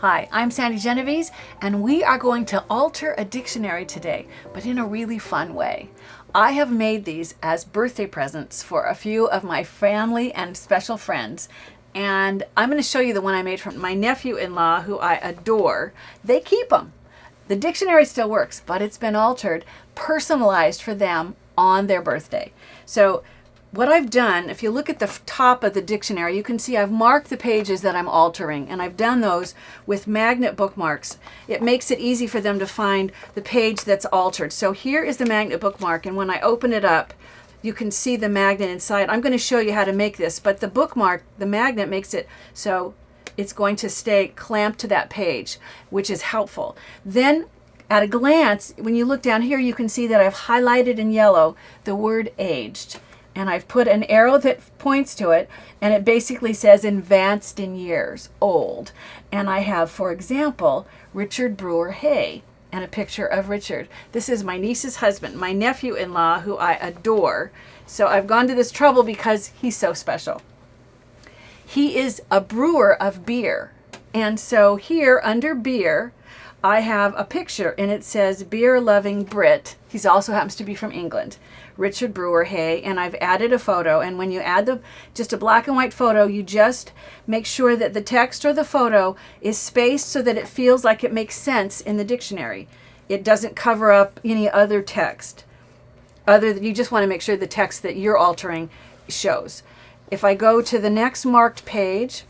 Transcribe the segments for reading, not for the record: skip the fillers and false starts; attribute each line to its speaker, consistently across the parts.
Speaker 1: Hi, I'm Sandi Genovese, and we are going to alter a dictionary today, but in a really fun way. I have made these as birthday presents for a few of my family and special friends, and I'm going to show you the one I made from my nephew-in-law, who I adore. They keep them. The dictionary still works, but it's been altered, personalized for them on their birthday. So what I've done, if you look at the top of the dictionary, you can see I've marked the pages that I'm altering, and I've done those with magnet bookmarks. It makes it easy for them to find the page that's altered. So here is the magnet bookmark, and when I open it up, you can see the magnet inside. I'm going to show you how to make this, but the bookmark, the magnet makes it so it's going to stay clamped to that page, which is helpful. Then at a glance, when you look down here, you can see that I've highlighted in yellow the word aged. And I've put an arrow that points to it, and it basically says advanced in years, old. And I have, for example, Richard Brewer Hay, and a picture of Richard. This is my niece's husband, my nephew-in-law, who I adore. So I've gone to this trouble because he's so special. He is a brewer of beer. And so here under beer, I have a picture, and it says beer-loving Brit. He also happens to be from England, Richard Brewer Hay, and I've added a photo. And when you add just a black and white photo, you just make sure that the text or the photo is spaced so that it feels like it makes sense in the dictionary. It doesn't cover up any other text. You just want to make sure the text that you're altering shows. If I go to the next marked page,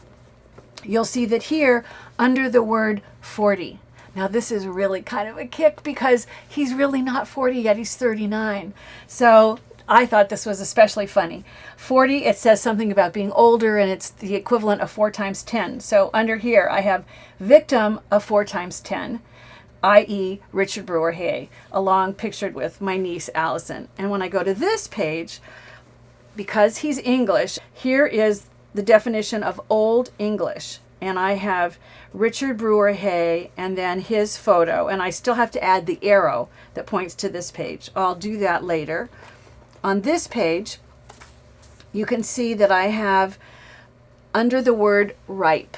Speaker 1: you'll see that here under the word 40. Now this is really kind of a kick because he's really not 40 yet, he's 39. So I thought this was especially funny. 40, it says something about being older, and it's the equivalent of 4 times 10. So under here I have victim of 4 times 10, i.e. Richard Brewer Hay, along pictured with my niece Allison. And when I go to this page, because he's English, here is the definition of Old English. And I have Richard Brewer Hay and then his photo, and I still have to add the arrow that points to this page. I'll do that later. On this page, you can see that I have under the word ripe,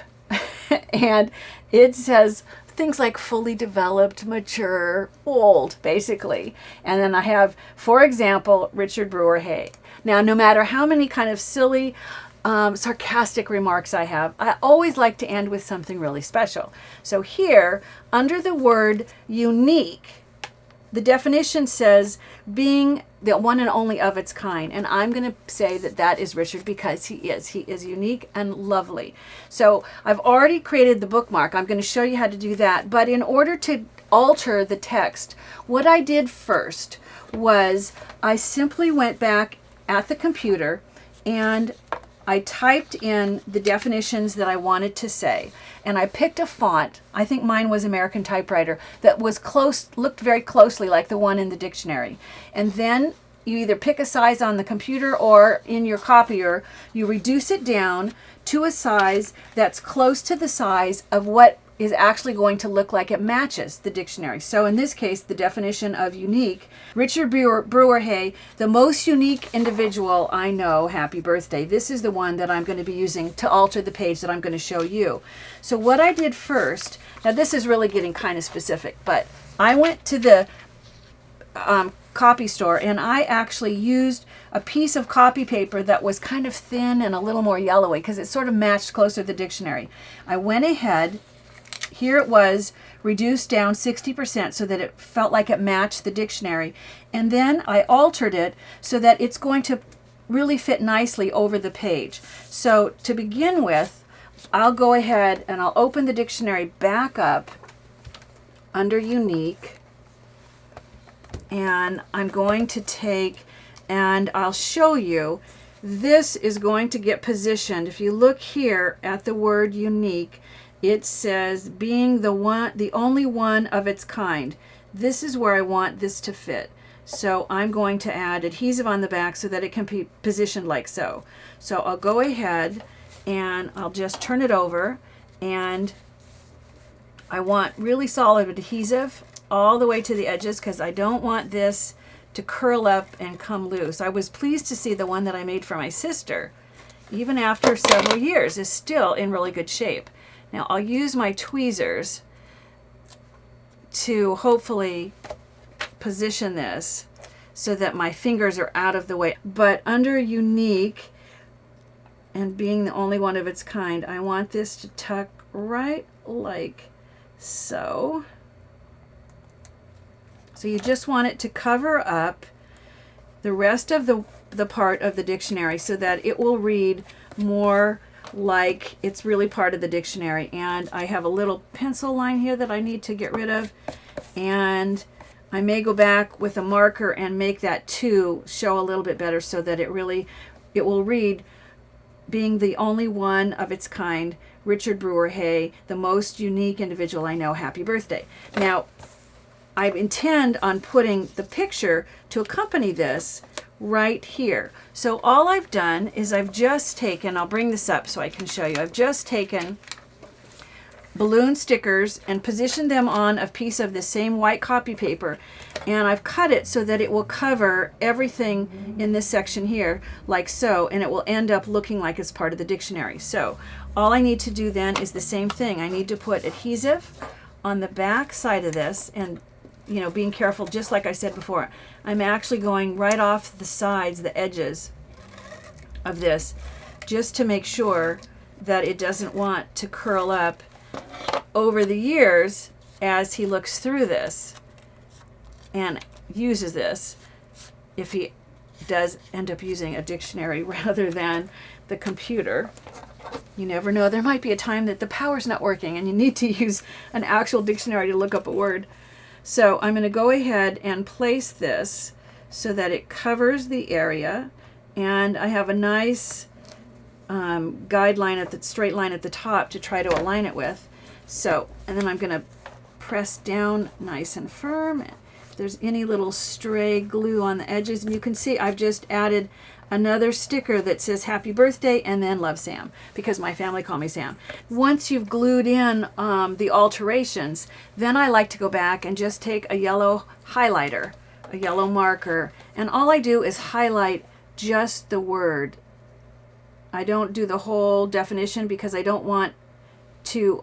Speaker 1: and it says things like fully developed, mature, old, basically. And then I have, for example, Richard Brewer Hay. Now, no matter how many kind of silly sarcastic remarks I have, I always like to end with something really special. So here, under the word unique, the definition says being the one and only of its kind. And I'm going to say that that is Richard because he is unique and lovely. So I've already created the bookmark. I'm going to show you how to do that. But in order to alter the text, what I did first was I simply went back at the computer and I typed in the definitions that I wanted to say, and I picked a font. I think mine was American Typewriter that was looked very closely like the one in the dictionary. And then you either pick a size on the computer or in your copier, you reduce it down to a size that's close to the size of what is actually going to look like it matches the dictionary. So in this case, the definition of unique, Richard Brewer Hay, the most unique individual I know, happy birthday. This is the one that I'm going to be using to alter the page that I'm going to show you. So what I did first, now this is really getting kind of specific, but I went to the copy store, and I actually used a piece of copy paper that was kind of thin and a little more yellowy because it sort of matched closer to the dictionary. I went ahead. Here it was reduced down 60% so that it felt like it matched the dictionary. And then I altered it so that it's going to really fit nicely over the page. So to begin with, I'll go ahead and I'll open the dictionary back up under unique. And I'm going to take, and I'll show you, this is going to get positioned. If you look here at the word unique, it says being the only one of its kind. This is where I want this to fit. So I'm going to add adhesive on the back so that it can be positioned like so. So I'll go ahead and I'll just turn it over, and I want really solid adhesive all the way to the edges because I don't want this to curl up and come loose. I was pleased to see the one that I made for my sister, even after several years, is still in really good shape. Now I'll use my tweezers to hopefully position this so that my fingers are out of the way. But under unique and being the only one of its kind, I want this to tuck right like so. So you just want it to cover up the rest of the part of the dictionary so that it will read more like it's really part of the dictionary. And I have a little pencil line here that I need to get rid of, and I may go back with a marker and make that 2 show a little bit better so that it will read, being the only one of its kind, Richard Brewer Hay, the most unique individual I know, happy birthday. Now, I intend on putting the picture to accompany this right here. So all I've done is I've just taken, I'll bring this up so I can show you, I've just taken balloon stickers and positioned them on a piece of the same white copy paper, and I've cut it so that it will cover everything in this section here like so, and it will end up looking like it's part of the dictionary. So all I need to do then is the same thing. I need to put adhesive on the back side of this, and being careful, just like I said before, I'm actually going right off the sides, the edges of this, just to make sure that it doesn't want to curl up over the years as he looks through this and uses this, if he does end up using a dictionary rather than the computer. You never know, there might be a time that the power's not working and you need to use an actual dictionary to look up a word. So I'm going to go ahead and place this so that it covers the area, and I have a nice guideline straight line at the top to try to align it with. So, and then I'm going to press down nice and firm. If there's any little stray glue on the edges, and you can see I've just added another sticker that says happy birthday and then love Sam, because my family call me Sam. Once you've glued in the alterations, then I like to go back and just take a yellow highlighter, a yellow marker, and all I do is highlight just the word. I don't do the whole definition because I don't want to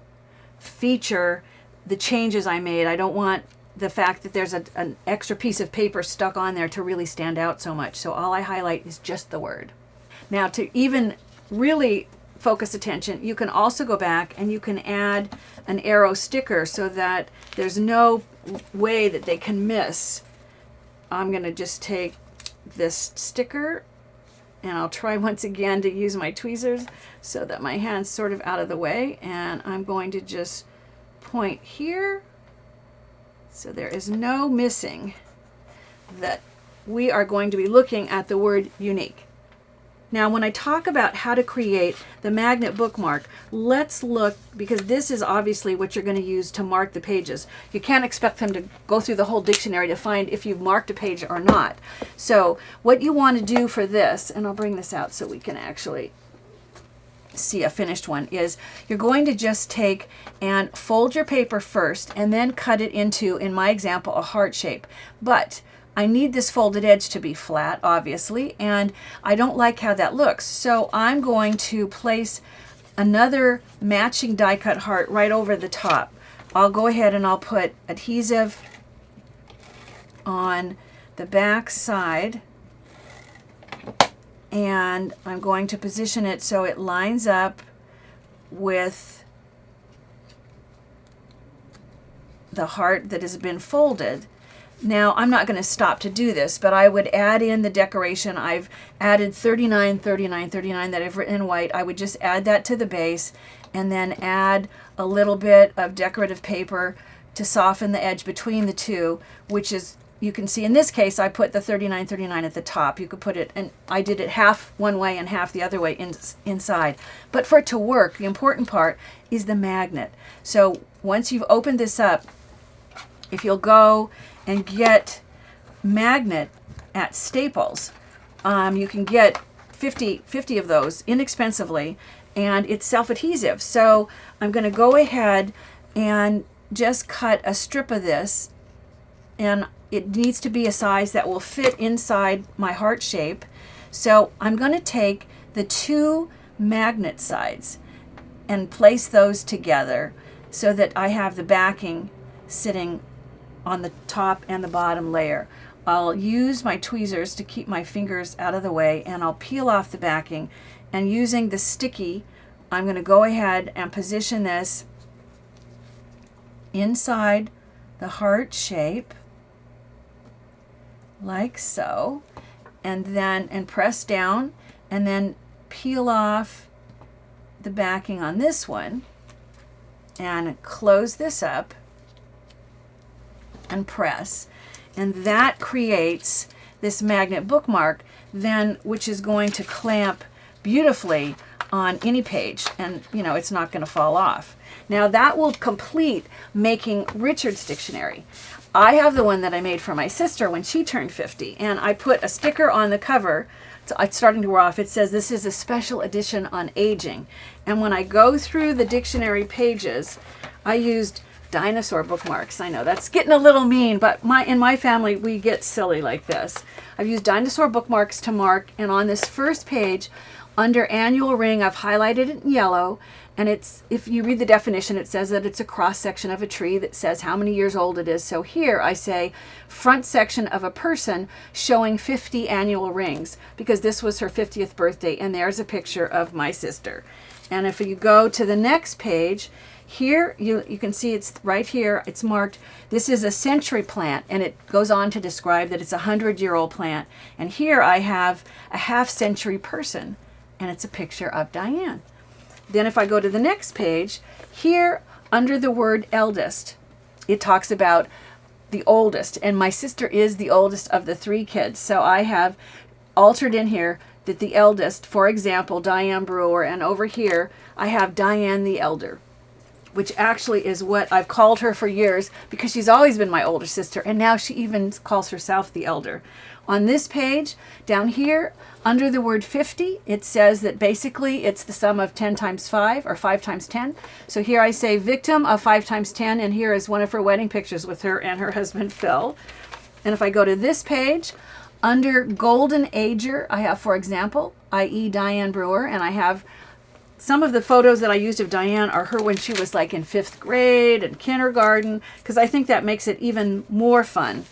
Speaker 1: feature the changes I made. I don't want the fact that there's an extra piece of paper stuck on there to really stand out so much. So all I highlight is just the word. Now, to even really focus attention, you can also go back and you can add an arrow sticker so that there's no way that they can miss. I'm going to just take this sticker, and I'll try once again to use my tweezers so that my hand's sort of out of the way, and I'm going to just point here so there is no missing that we are going to be looking at the word unique. Now, when I talk about how to create the magnet bookmark, let's look, because this is obviously what you're going to use to mark the pages. You can't expect them to go through the whole dictionary to find if you've marked a page or not. So what you want to do for this, and I'll bring this out so we can actually see a finished one, is you're going to just take and fold your paper first and then cut it into, in my example, a heart shape. But I need this folded edge to be flat, obviously, and I don't like how that looks. So I'm going to place another matching die cut heart right over the top. I'll go ahead and I'll put adhesive on the back side, and I'm going to position it so it lines up with the heart that has been folded. Now, I'm not going to stop to do this, but I would add in the decoration. I've added 39, 39, 39 that I've written in white. I would just add that to the base and then add a little bit of decorative paper to soften the edge between the two, which is, you can see in this case, I put the 39, 39 at the top. You could put it, and I did it half one way and half the other way inside. But for it to work, the important part is the magnet. So once you've opened this up, if you'll go and get magnet at Staples, you can get 50 of those inexpensively, and it's self-adhesive. So I'm going to go ahead and just cut a strip of this, and it needs to be a size that will fit inside my heart shape. So I'm going to take the two magnet sides, and place those together so that I have the backing sitting on the top and the bottom layer. I'll use my tweezers to keep my fingers out of the way, and I'll peel off the backing, and using the sticky, I'm going to go ahead and position this inside the heart shape like so, and press down, and then peel off the backing on this one and close this up and press, and that creates this magnet bookmark then, which is going to clamp beautifully on any page, and it's not going to fall off. Now that will complete making Richard's dictionary. I have the one that I made for my sister when she turned 50, and I put a sticker on the cover. It's starting to wear off. It says this is a special edition on aging. And when I go through the dictionary pages, I used dinosaur bookmarks. I know that's getting a little mean, but in my family we get silly like this. I've used dinosaur bookmarks to mark, and on this first page under annual ring I've highlighted it in yellow, and if you read the definition, it says that it's a cross section of a tree that says how many years old it is. So here I say front section of a person showing 50 annual rings, because this was her 50th birthday, and there's a picture of my sister. And if you go to the next page, here you can see it's right here, it's marked, this is a century plant, and it goes on to describe that it's a 100-year-old plant. And here I have a half-century person, and it's a picture of Diane. Then if I go to the next page, here under the word eldest, it talks about the oldest, and my sister is the oldest of the 3 kids. So I have altered in here that the eldest, for example, Diane Brewer, and over here I have Diane the Elder, which actually is what I've called her for years, because she's always been my older sister, and now she even calls herself the Elder. On this page, down here, under the word 50, it says that basically it's the sum of 10 times 5, or 5 times 10. So here I say victim of 5 times 10, and here is one of her wedding pictures with her and her husband Phil. And if I go to this page, under golden ager, I have, for example, i.e. Diane Brewer, and I have some of the photos that I used of Diane are her when she was like in 5th grade and kindergarten, because I think that makes it even more fun.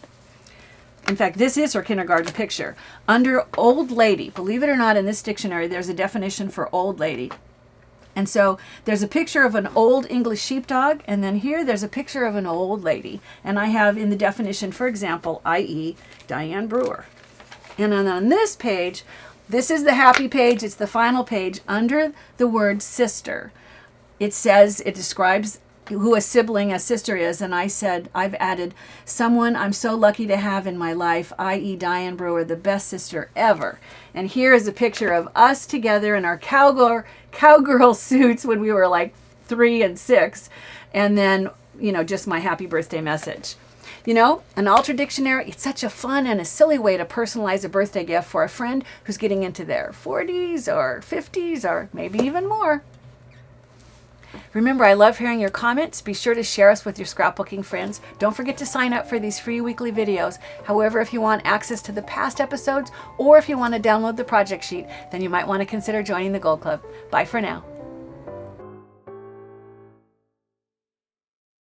Speaker 1: In fact, this is her kindergarten picture. Under old lady, believe it or not, in this dictionary, there's a definition for old lady. And so there's a picture of an old English sheepdog, and then here there's a picture of an old lady. And I have in the definition, for example, i.e. Diane Brewer. And then on this page, this is the happy page, it's the final page, under the word sister. It says, it describes who a sibling, a sister is, and I said, I've added someone I'm so lucky to have in my life, i.e. Diane Brewer, the best sister ever. And here is a picture of us together in our cowgirl suits when we were like 3 and 6, and then, just my happy birthday message. An altered dictionary, it's such a fun and a silly way to personalize a birthday gift for a friend who's getting into their 40s or 50s or maybe even more. Remember, I love hearing your comments. Be sure to share us with your scrapbooking friends. Don't forget to sign up for these free weekly videos. However, if you want access to the past episodes, or if you want to download the project sheet, then you might want to consider joining the Gold Club. Bye for now.